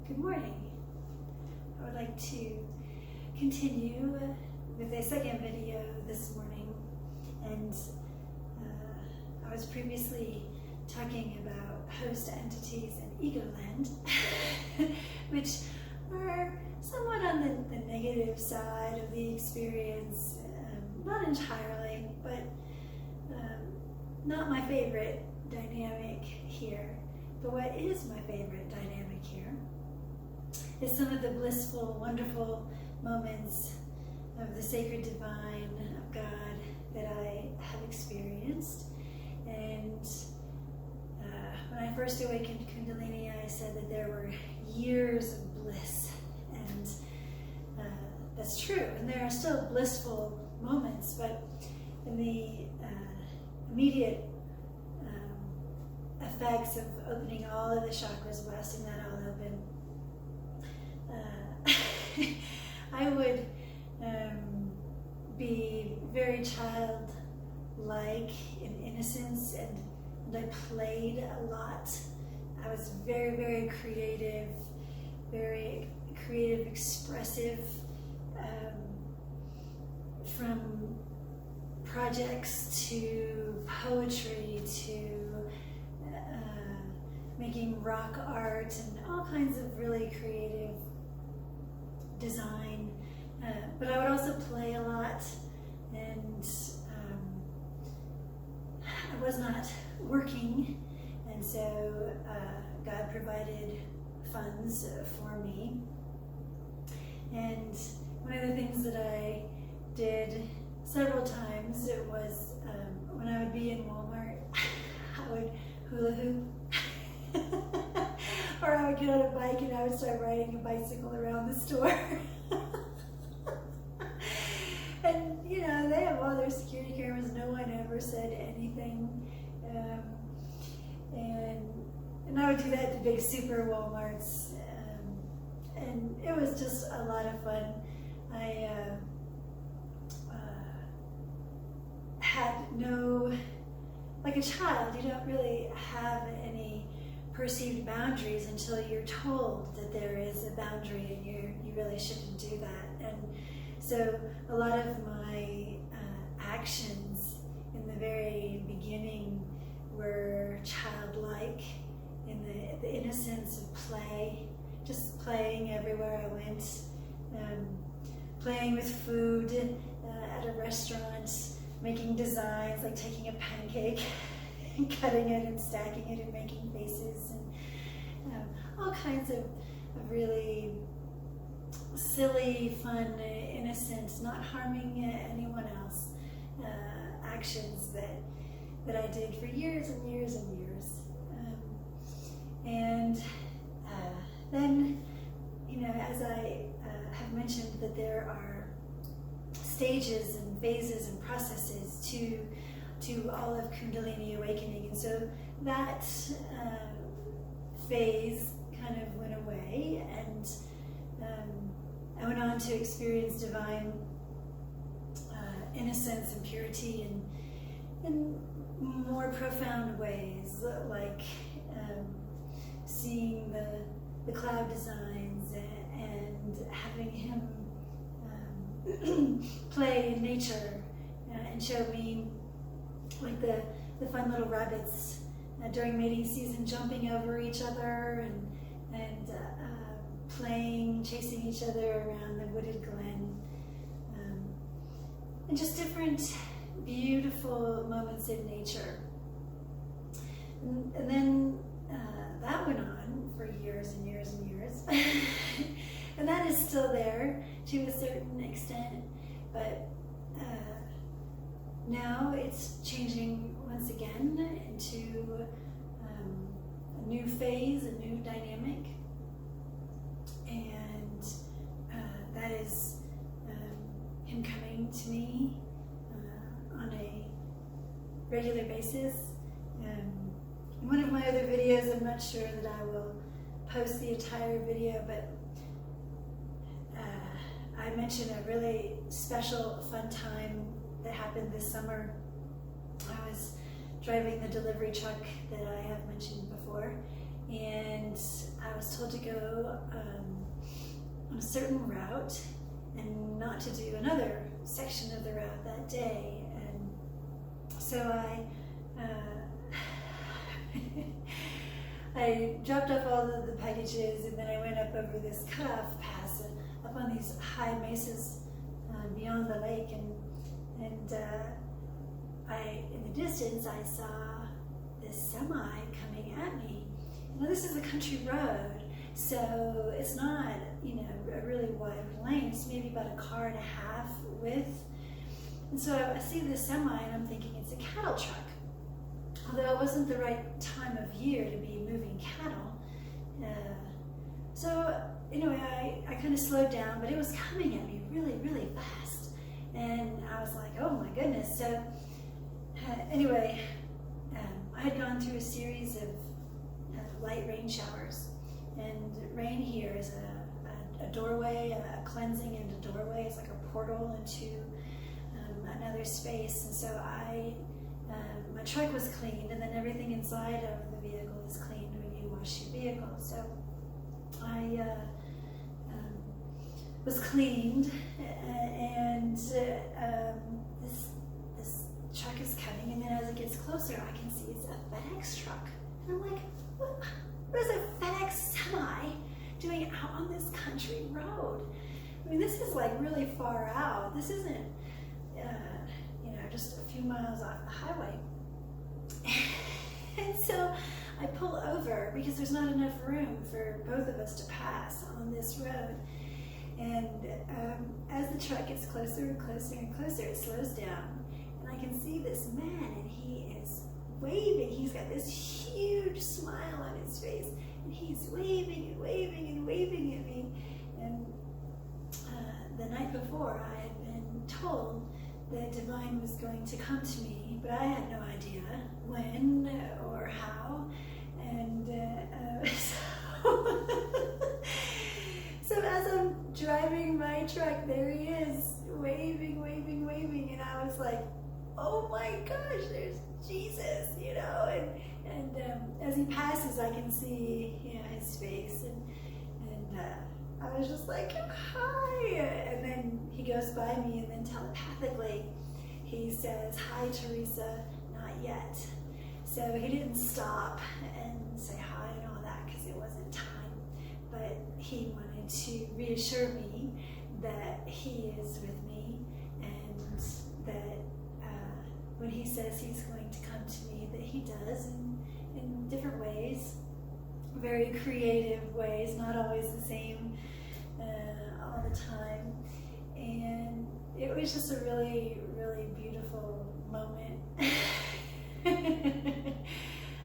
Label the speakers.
Speaker 1: Good morning. I would like to continue with a second video this morning, and I was previously talking about host entities and ego land, which are somewhat on the negative side of the experience, not entirely, but not my favorite dynamic here. But what is my favorite dynamic here is some of the blissful, wonderful moments of the sacred divine of God that I have experienced. And when I first awakened Kundalini, I said that there were years of bliss, and that's true. And there are still blissful moments, but in the immediate effects of opening all of the chakras, blasting that all open, I would be very childlike in innocence, and I played a lot. I was very, very creative, expressive, from projects to poetry to making rock art and all kinds of really creative design. But I would also play a lot, and I was not working, and so God provided funds for me. And one of the things that I did several times, it was when I would be in Walmart, I would hula hoop. Or I would get on a bike and I would start riding a bicycle around the store. And you know, they have all their security cameras, no one ever said anything. And I would do that at the big super Walmarts. And it was just a lot of fun. I had no, like a child, you don't really have any perceived boundaries until you're told that there is a boundary, and you really shouldn't do that. And so a lot of my actions in the very beginning were childlike, in the innocence of play, just playing everywhere I went, playing with food at a restaurant, making designs, like taking a pancake and cutting it and stacking it and making faces, and all kinds of really silly, fun, innocent, not harming anyone else actions that I did for years and years and years. And then, you know, as I have mentioned, that there are stages and phases and processes to all of Kundalini awakening, and so that phase kind of went away, and I went on to experience divine innocence and purity in more profound ways, like seeing the cloud designs and having him play in nature and show me, like the fun little rabbits during mating season, jumping over each other and playing, chasing each other around the wooded glen, and just different beautiful moments in nature. And then that went on for years and years and years. And that is still there to a certain extent, but now it's changing once again into a new phase, a new dynamic, and that is him coming to me on a regular basis. In one of my other videos, I'm not sure that I will post the entire video, but I mentioned a really special, fun time that happened this summer. I was driving the delivery truck that I have mentioned before, and I was told to go on a certain route and not to do another section of the route that day. And so I dropped off all of the packages, and then I went up over this cutoff pass up on these high mesas beyond the lake, and in the distance I saw this semi coming at me. Now this is a country road, so it's not, you know, a really wide lane. It's maybe about a car and a half width. And so I see this semi and I'm thinking it's a cattle truck. Although it wasn't the right time of year to be moving cattle. So anyway, I kind of slowed down, but it was coming at me really, really fast. And I was like, oh my goodness. So anyway, I had gone through a series of light rain showers. And rain here is a doorway, a cleansing and a doorway. It's like a portal into another space. And so my truck was cleaned, and then everything inside of the vehicle is cleaned when you wash your vehicle. So I was cleaned, and this truck is coming, and then as it gets closer, I can see it's a FedEx truck. And I'm like, what is a FedEx semi doing out on this country road? I mean, this is like really far out. This isn't, just a few miles off the highway. And so I pull over because there's not enough room for both of us to pass on this road. And as the truck gets closer and closer and closer, it slows down. And I can see this man, and he is waving. He's got this huge smile on his face, and he's waving and waving and waving at me. And the night before, I had been told that Divine was going to come to me, but I had no idea when or how. And so as I'm driving my truck, there he is, waving, waving, waving, and I was like, oh my gosh, there's Jesus, you know. And as he passes, I can see, his face, and I was just like, hi. And then he goes by me, and then telepathically he says, hi Teresa, not yet. So he didn't stop and say hi and all that because it wasn't time, but he wanted to reassure me that he is with me, and that when he says he's going to come to me, that he does in different ways, very creative ways, not always the same all the time. And it was just a really, really beautiful moment.